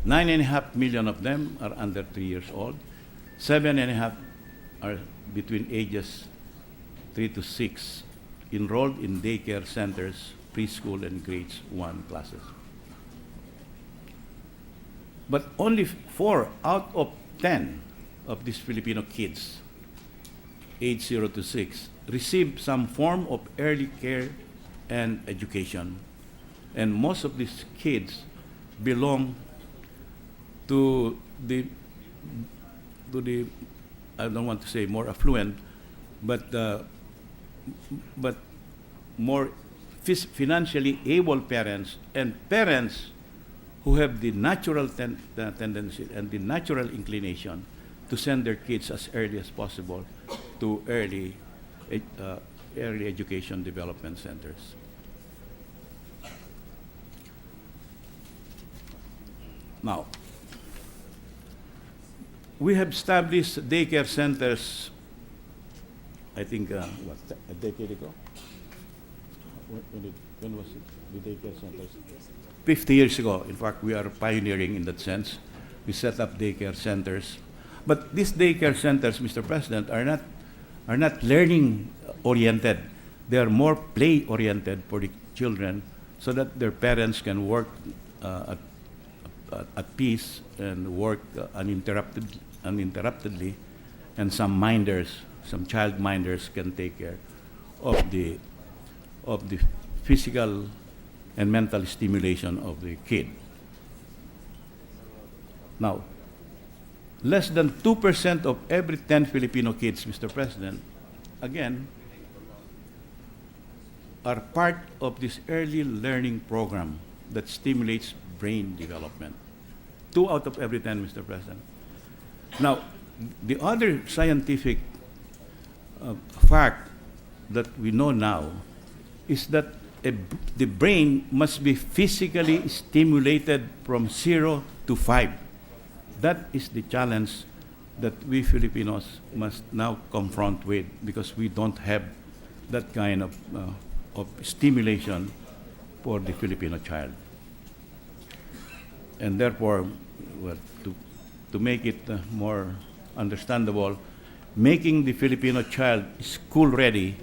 9.5 million of them are under 3 years old. 7.5 are between ages 3 to 6, enrolled in daycare centers, preschool, and grades 1 classes. But only 4 out of 10 of these Filipino kids, age 0 to 6, receive some form of early care and education. And most of these kids belong to the I don't want to say more affluent, but more financially able parents, and parents who have the natural tendency and the natural inclination to send their kids as early as possible to early education development centers. Now, we have established daycare centers, I think, a decade ago? When was it, the daycare centers? 50 years ago. In fact, we are pioneering in that sense. We set up daycare centers. But these daycare centers, Mr. President, are not learning-oriented. They are more play-oriented for the children so that their parents can work at peace and work uninterruptedly, and some child minders can take care of the physical and mental stimulation of the kid. Now, less than 2% of every 10 Filipino kids, Mr. President, again, are part of this early learning program that stimulates brain development. 2 out of every 10, Mr. President. Now, the other scientific fact that we know now is that the brain must be physically stimulated from 0 to 5. That is the challenge that we Filipinos must now confront with, because we don't have that kind of stimulation for the Filipino child. And therefore, well, to make it more understandable, making the Filipino child school-ready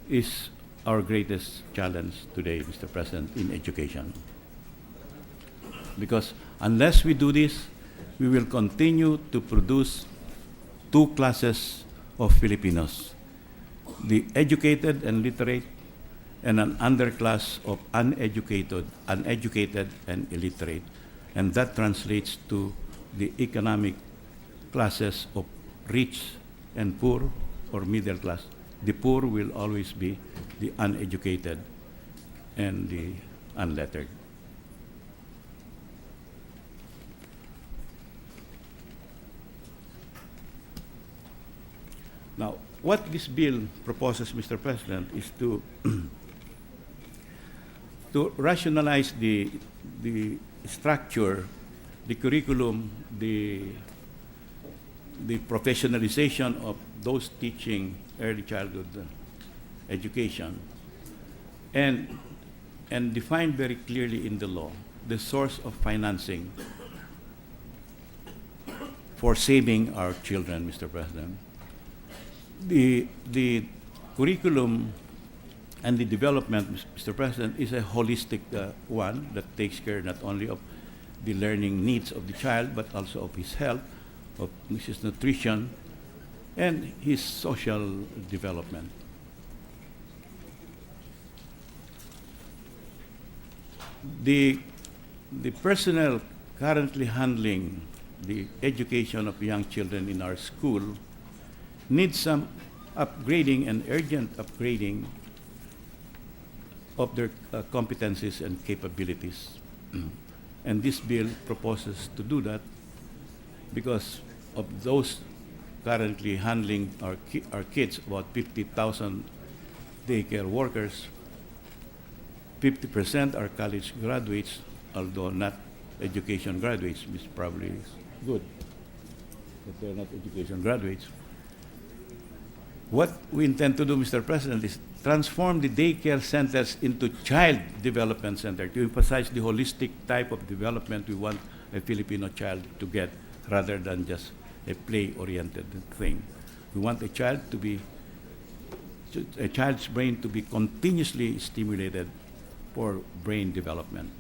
is our greatest challenge today, Mr. President, in education. Because unless we do this, we will continue to produce 2 classes of Filipinos: the educated and literate, and an underclass of uneducated and illiterate. And that translates to the economic classes of rich and poor, or middle class. The poor will always be the uneducated and the unlettered. Now, what this bill proposes, Mr. President, is to rationalize the structure, the curriculum, the professionalization of those teaching early childhood education, and define very clearly in the law the source of financing for saving our children, Mr. President. The curriculum and the development, Mr. President, is a holistic one that takes care not only of the learning needs of the child, but also of his health, of his nutrition, and his social development. The personnel currently handling the education of young children in our school needs some upgrading and urgent upgrading of their competencies and capabilities. And this bill proposes to do that, because of those currently handling our kids, about 50,000 daycare workers, 50% are college graduates, although not education graduates, which probably is good, but they're not education graduates. What we intend to do, Mr. President, is transform the daycare centers into child development centers, to emphasize the holistic type of development we want a Filipino child to get rather than just a play-oriented thing. We want a child's brain to be continuously stimulated for brain development.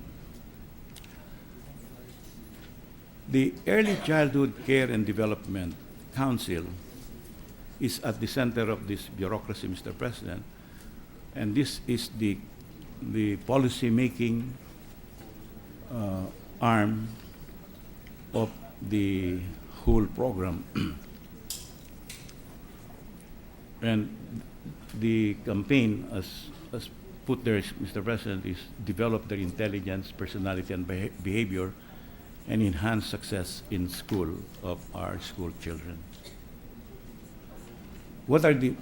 The Early Childhood Care and Development Council is at the center of this bureaucracy, Mr. President, and this is the policy-making arm of the whole program. And the campaign, as put there, Mr. President, is develop their intelligence, personality, and behavior, and enhance success in school of our school children. What are the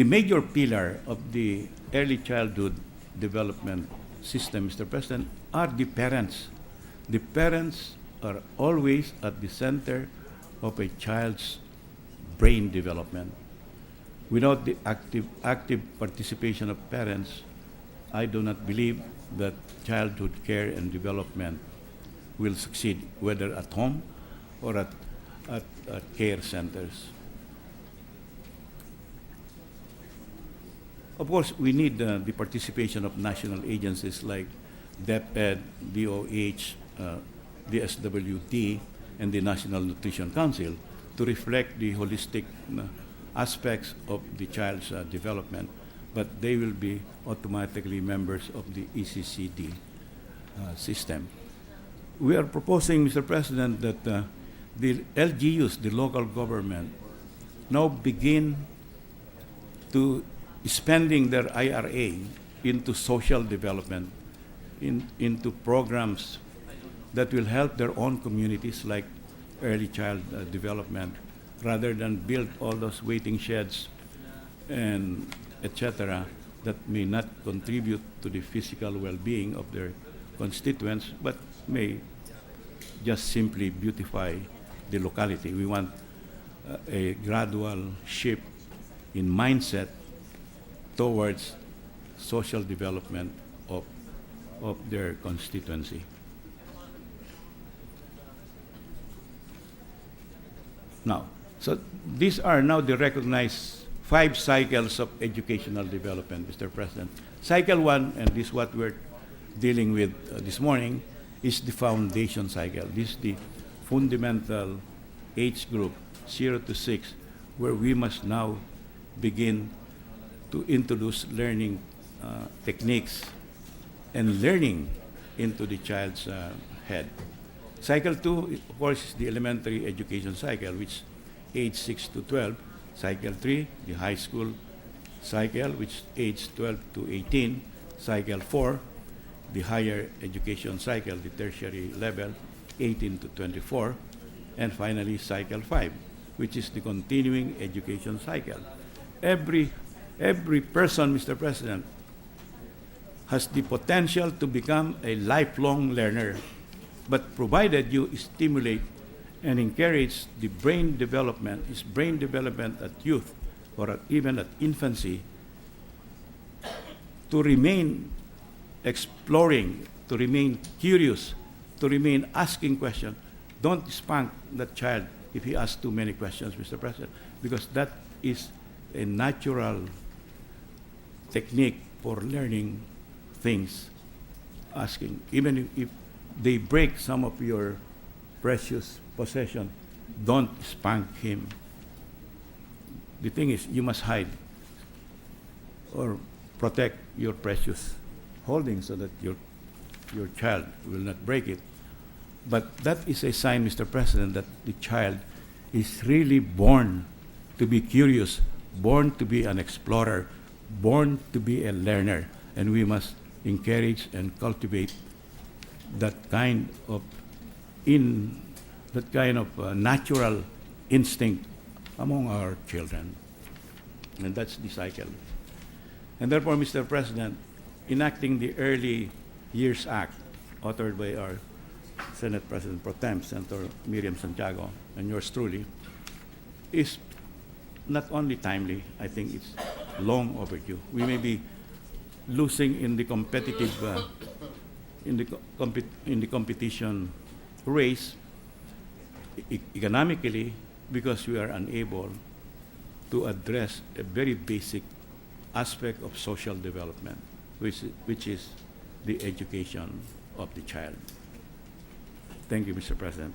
major pillar of the early childhood development system, Mr. President, are the parents. The parents are always at the center of a child's brain development. Without the active participation of parents, I do not believe that childhood care and development will succeed, whether at home or at care centers. Of course, we need the participation of national agencies like DepEd, DOH, the SWT, and the National Nutrition Council to reflect the holistic aspects of the child's development, but they will be automatically members of the ECCD system. We are proposing, Mr. President, that the LGUs, the local government, now begin to spending their IRA into social development, into programs that will help their own communities like early child development, rather than build all those waiting sheds and etc. that may not contribute to the physical well-being of their constituents, but may just simply beautify the locality. We want a gradual shift in mindset towards social development of their constituency. Now, so these are now the recognized 5 cycles of educational development, Mr. President. Cycle 1, and this is what we're dealing with this morning, is the foundation cycle. This is the fundamental age group, 0 to 6, where we must now begin to introduce learning techniques and learning into the child's head. Cycle 2, of course, is the elementary education cycle, which age 6 to 12. Cycle 3, the high school cycle, which age 12 to 18. Cycle 4, the higher education cycle, the tertiary level, 18 to 24. And finally, Cycle 5, which is the continuing education cycle. Every person, Mr. President, has the potential to become a lifelong learner, but provided you stimulate and encourage the brain development, is brain development at youth or even at infancy, to remain exploring, to remain curious, to remain asking questions. Don't spank that child if he asks too many questions, Mr. President, because that is a natural technique for learning things, asking. Even if they break some of your precious possession, don't spank him. The thing is, you must hide or protect your precious holdings so that your child will not break it. But that is a sign, Mr. President, that the child is really born to be curious, born to be an explorer, born to be a learner, and we must encourage and cultivate that kind of natural instinct among our children. And that's the cycle. And therefore, Mr. President, enacting the Early Years Act, authored by our Senate President Pro Tem, Senator Miriam Santiago, and yours truly, is not only timely, I think it's long overdue. We may be losing in the competitive, in the competition race economically because we are unable to address a very basic aspect of social development, which is the education of the child. Thank you, Mr. President.